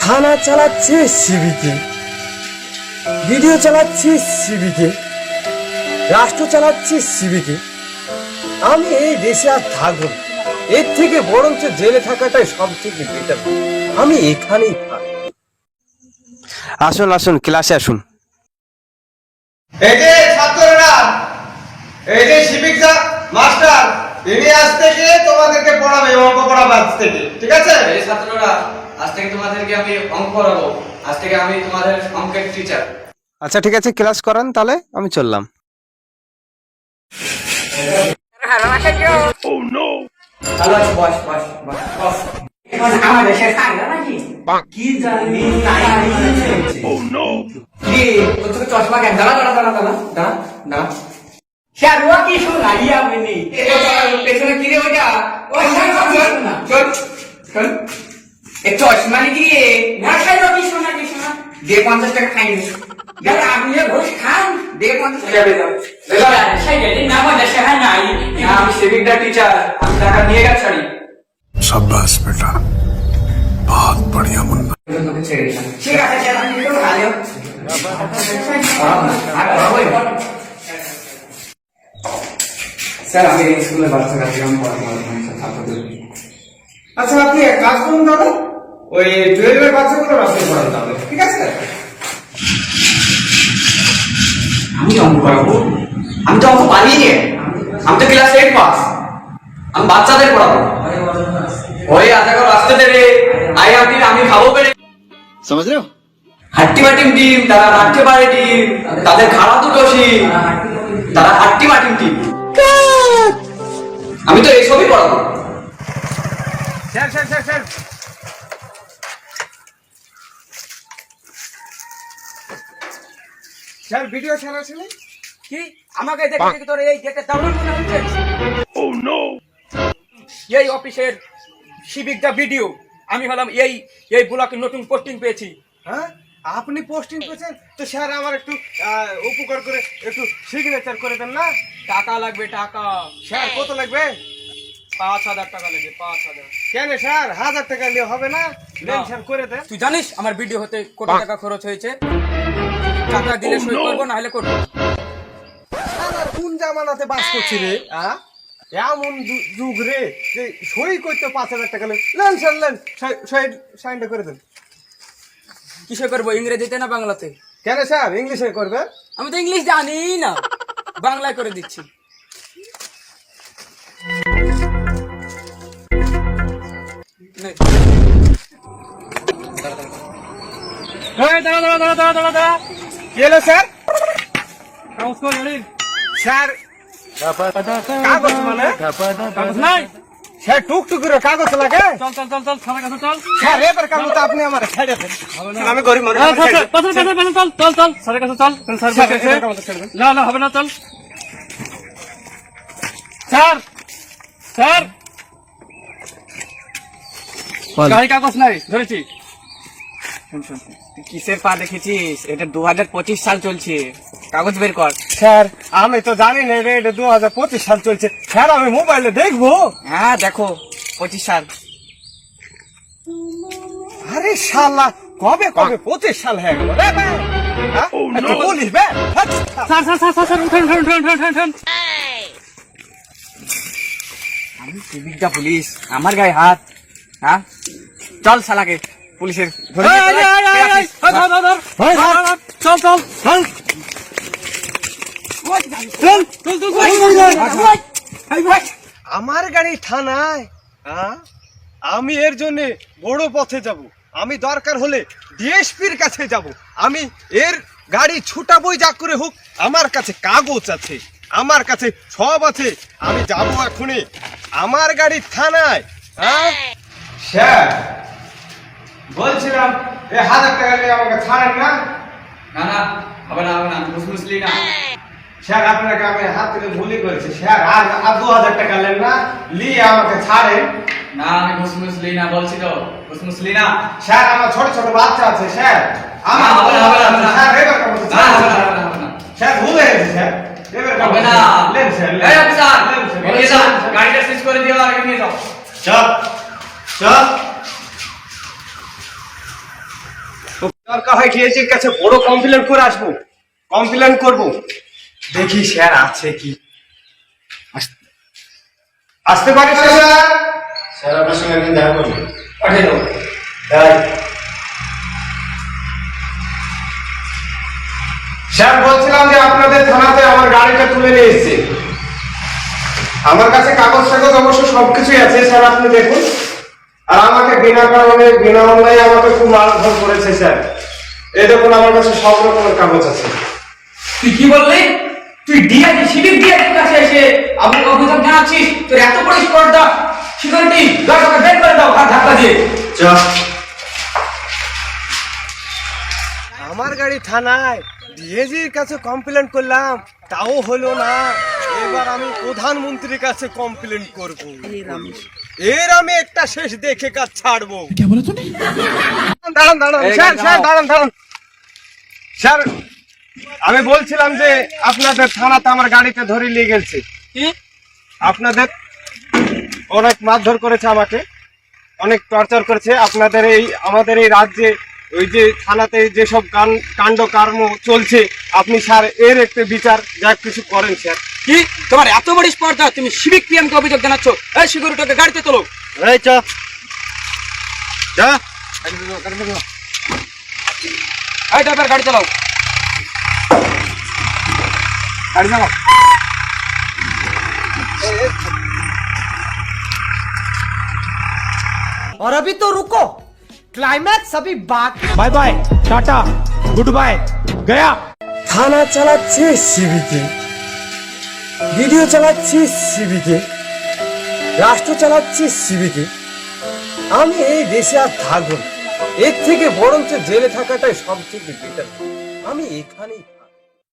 থানা চালাচ্ছে সিবিকে, ভিডিও চালাচ্ছে সিবিকে, রাষ্ট্র চালাচ্ছে সিবিকে। আমি এই দেশে আর থাকবো না। এর থেকে বরঞ্চ জেলে থাকাটাই সব থেকে বেটার। আমি এখানেই থাকবো। আসুন আসুন, ক্লাসে আসুন। এই যে ছাত্ররা, এই যে শিবিক মাস্টার, ইনি আজ থেকে তোমাদেরকে পড়াবে, অঙ্ক পড়াবে আজ থেকে, ঠিক আছে? এই ছাত্ররা, আজ থেকে তোমাদেরকে আমি অঙ্ক পড়াবো। আজ থেকে আমি তোমাদের অঙ্কের টিচার। আচ্ছা ঠিক আছে, ক্লাস করান তাহলে, আমি চললাম। হ্যালো, বস বস বস বস। আমাদের শেষ আগে নাকি কি জানি নাই। ও নো, কি তোর চশমা কেন? দাঁড়া দাঁড়া দাঁড়া দাঁড়া দাঁড়া দাঁড়া। শারুয়া কি শোনাই আপনি? পেছনে কি রে ওটা? ও না, চল চল। এ চশমা নাকি রে? না শারুয়া কি শোনা কি শোনা? দে 50 টাকা খাইনি। দাদা আপনি ঘুষ খান, দে 50 টাকা দে দাও। দাদা সেই গেলি না আমাদের শেহা নাই। আমি সেভিংটা টিচার, আমি টাকা নিয়ে গেছি ছাড়ি। शाबाश बेटा, बहुत बढ़िया मुन्ना। ঠিক আছে স্যার, আপনি একটু খালিও। স্যার আমি এই স্কুলে বাচ্চা কাছে আমি পড়াশোনা ছাত্রদের। আচ্ছা, আপনি এক কাজ করুন দাদা, ওই 12 এর বাচ্চাগুলো রাস্তায় পড়ান তাহলে, ঠিক আছে? আমি অঙ্ক পড়াবো? আমি তো অঙ্ক পারি নি, আমি তো ক্লাস 8 পাস। আমি বাচ্চাদের পড়াবো। ওই আধা করে রাস্তা দে রে, আমি খাবো পেরে। समझ रहे हो? হাট্টি মাটিম টিম, তারা নাট্য পারে টিম, তাদের খাড়া দুটো শিম, তারা হাট্টি মাটিম টিম। আমি তো এইসবই পড়াবো। Sir sir sir sir, sir video ছাড়া ছিল কি আমাকে দেখে দেখে তোর এই গেটে দাঁড়ানো মনে হচ্ছে? ও নো, এই অফিসের সিভিকটা ভিডিও। আমি হলাম এই ব্লকে নতুন পোস্টিং পেয়েছি। হ্যাঁ, আপনি পোস্টিং করেছেন তো স্যার, আমার একটু উপকার করে একটু সিগনেচার করে দেন না? টাকা লাগবে টাকা। স্যার কত লাগবে? 5,000 টাকা লাগবে, 5,000। কেন স্যার, 1000 টাকা নিয়ে হবে না? নেন স্যার, করে দেন। তুই জানিস আমার ভিডিও হতে কত টাকা খরচ হয়েছে? টাকা দিলে সই করবো, না হলে করবো। আমার কোন জামানাতে বাস করছি রে? এমন যুগ রে যে সই করতে 5000 টাকা নেন। নেন স্যার, নেন, সাইনটা করে দেন। কিসে করবো, ইংরেজিতে না বাংলাতে? কেন স্যার, ইংলিশে করবে? আমি তো ইংলিশ জানি না, বাংলায় করে দিচ্ছি। নে। এই দাঁড়া দাঁড়া দাঁড়া দাঁড়া দাঁড়া দাঁড়া। কি হলো স্যার? কাগজ কর রেডি। স্যার কাগজ মানে? কাগজ নাই? স্যার টুকটুক করে কাগজ লাগে? চল চল চল চল, সামনে কাছে চল। স্যার এবার কাগজ তো আপনি আমার ছেড়ে দেন। আমি গরিব মানুষ, আমার ছেড়ে দেন। চল চল চল চল, স্যারের কাছে চল। স্যার স্যার, এবার কাগজ ছেড়ে দেন। না না হবে না, চল। স্যার স্যার, গাড়ি কাগজ নাই, ধরেছি। তুই কিসের পা দেখেছিস? এটা 2025 সাল চলছে, কাগজ বের কর। স্যার আমি তো জানি না রে, এটা 2025 সাল চলছে। স্যার আমি মোবাইলে দেখবো। হ্যাঁ দেখো, 25 সাল। আরে শালা, কবে কবে 25 সাল হয়ে গেল রে ভাই? হ্যাঁ? একটু বলিস বে। হ্যাঁ? স্যার স্যার স্যার স্যার, উঠেন উঠেন উঠেন উঠেন উঠেন। আমি সিভিকটা পুলিশ, আমার গায়ে হাত। হ্যাঁ চল শালাকে পুলিশের ধরে নিয়ে চল। ধর ধর ধর, চল চল চল চল চল। আমার গাড়ি থানায়? আমি এর জন্য বড় পথে যাব। আমি দরকার হলে ডিএসপির কাছে যাব। আমি এর গাড়ি ছুটাবই, যা করে হোক। আমার কাছে কাগজ আছে, আমার কাছে সব আছে। আমি যাব এখনই আমার গাড়ি থানায়। স্যার বলছিলাম, 1000 টাকা নিয়ে আমাকে ছাড়েন না? না না, হবে না হবে না, বুঝলি না। স্যার আপনাকে আমি হাত থেকে ভুলই করেছি স্যার। আর 2000 টাকা নেন না, নিয়ে আমাকে ছাড়েন। না আমি বুঝলি না বলছি তো, বুঝলি না। স্যার আমার ছোট ছোট বাচ্চা আছে স্যার। আমার হবে না, হবে না, হবে না। স্যার এবার কেমন না হবে না হবে না হবে না। স্যার ভুল হয়ে গেছে স্যার, এবার হবে না। লেন স্যার, এই অফিসার, লেন স্যার, নিয়ে যাও, গাড়িটা সিজ করে দিও আর নিয়ে যাও। চল চল। দরকার হয় ডিএসপির কাছে বড় কমপ্লেন করে আসবো, কমপ্লেন করব। দেখি স্যার আছে কি। আসতে পারি স্যার? স্যার আপনার সঙ্গে একদিন দেখা করবো। পাঠিয়ে দেবো। স্যার বলছিলাম যে আপনাদের থানাতে আমার গাড়িটা তুলে নিয়ে এসেছে। আমার কাছে কাগজ টাগজ অবশ্য সবকিছুই আছে স্যার, আপনি দেখুন। আর আমাকে বিনা কারণে বিনা অন্যায় আমাকে খুব মারধর করেছে স্যার। এই দেখুন আমার কাছে সব রকমের কাগজ আছে। তুই কি বললি? তুই ডিআইজি সিভিক ডিআইজির কাছে এসে আমাকে অভিযোগ জানাচ্ছিস? তোর এত বড় স্পর্ধা! সিকিউরিটি গার্ডকে বের করে দাও হাত ধাক্কা দিয়ে। আমার গাড়ি থানায় ডিএজির কাছে কমপ্লেন করলাম, তাও হলো না। এবার আমি প্রধানমন্ত্রীর কাছে কমপ্লেন করব। এর আমি একটা শেষ দেখে কাজ ছাড়বো। দাঁড়ান দাঁড়ান স্যার, স্যার দাঁড়ান দাঁড়ান স্যার, আমি বলছিলাম যে আপনাদের থানাতে আমার গাড়িতে ধরে নিয়ে গেছে। আপনাদের অনেক মারধর করেছে, আমাকে অনেক টর্চার করেছে। আপনাদের এই আমাদের এই রাজ্যে ওই যে থানাতে যেসব কাণ্ড কর্ম চলছে, আপনি স্যার এর একটা বিচার যা কিছু করেন স্যার। কি তোমার এত বড় স্পর্ধা? তুমি সিভিক পিএমকে অভিযোগ জানাচ্ছ? এই সিকিউরিটিকে গাড়িতে তোলো। এই চা যা এই ড্রাইভার গাড়ি চালাও। গাড়ি চালাও। और अभी तो रुको, क्लाइमैक्स अभी बाकी। Bye bye tata goodbye गया। থানা চালাচ্ছে সিবিকে, ভিডিও চালাচ্ছে সিবিকে, রাষ্ট্র চালাচ্ছে সিবিকে। আমি এই দেশে আর থাকবো না। এর থেকে বরঞ্চ জেলে থাকাটাই সব থেকে বেটার। আমি এখানেই